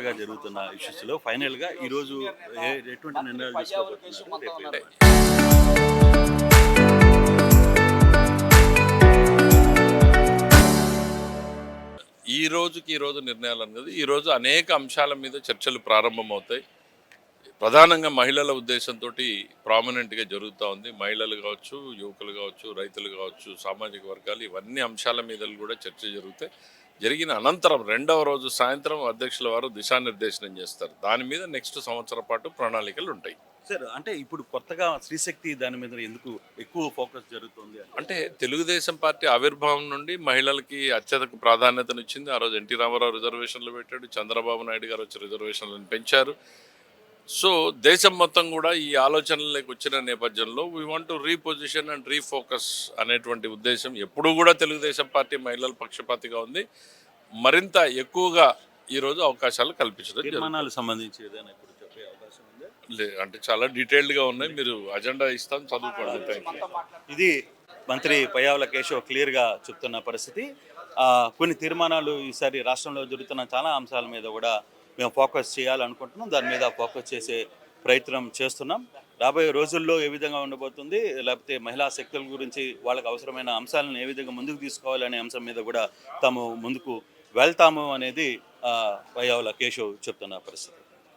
తాజాగా జరుగుతున్న ఇష్యూస్‌లో ఫైనల్‌గా ఈరోజు ఎటువంటి నిర్ణయాలు తీసుకోబోతున్నారు? రేపు ఈ రోజు నిర్ణయాలు అన్నది ఈరోజు అనేక అంశాల మీద చర్చలు ప్రారంభమవుతాయి. ప్రధానంగా మహిళల ఉద్దేశంతో ప్రామినెంట్గా జరుగుతూ ఉంది. మహిళలు కావచ్చు, యువకులు కావచ్చు, రైతులు కావచ్చు, సామాజిక వర్గాలు ఇవన్నీ అంశాల మీద కూడా చర్చ జరుగుతాయి. జరిగిన అనంతరం రెండవ రోజు సాయంత్రం అధ్యక్షుల వారు దిశానిర్దేశనం చేస్తారు. దాని మీద నెక్స్ట్ సంవత్సరం పాటు ప్రణాళికలు ఉంటాయి. సార్, అంటే ఇప్పుడు కొత్తగా స్త్రీశక్తి దాని మీద ఎందుకు ఎక్కువ ఫోకస్ జరుగుతుంది అంటే తెలుగుదేశం పార్టీ ఆవిర్భావం నుండి మహిళలకి అత్యధిక ప్రాధాన్యతనిచ్చింది. ఆ రోజు ఎన్టీ రామారావు రిజర్వేషన్లు పెట్టాడు, చంద్రబాబు నాయుడు గారు వచ్చి రిజర్వేషన్లను పెంచారు. సో దేశం మొత్తం కూడా ఈ ఆలోచనలకు వచ్చిన నేపథ్యంలో we want to reposition and refocus అనేటువంటి ఉద్దేశం ఎప్పుడూ కూడా తెలుగుదేశం పార్టీ మహిళల పక్షపాతిగా ఉంది. మరింత ఎక్కువగా ఈరోజు అవకాశాలు కల్పించడం సంబంధించి ఏదైనా ఇప్పుడు చెప్పే అవకాశం ఉందా? అంటే చాలా డీటెయిల్డ్గా ఉన్నాయి. మీరు అజెండా ఇస్తాం, చదువుకోండి. ఇది మంత్రి పయ్యావుల కేశవ్ క్లియర్గా చెప్తున్న పరిస్థితి. కొన్ని తీర్మానాలు ఈసారి రాష్ట్రంలో జరుగుతున్న చాలా అంశాల మీద కూడా మేము ఫోకస్ చేయాలనుకుంటున్నాం. దాని మీద ఫోకస్ చేసే ప్రయత్నం చేస్తున్నాం. రాబోయే రోజుల్లో ఏ విధంగా ఉండబోతుంది, లేకపోతే మహిళా శక్తుల గురించి వాళ్ళకి అవసరమైన అంశాలను ఏ విధంగా ముందుకు తీసుకోవాలనే అంశం మీద కూడా తాము ముందుకు వెళ్తాము అనేది పయ్యావుల కేశవ్ చెప్తున్న పరిస్థితి.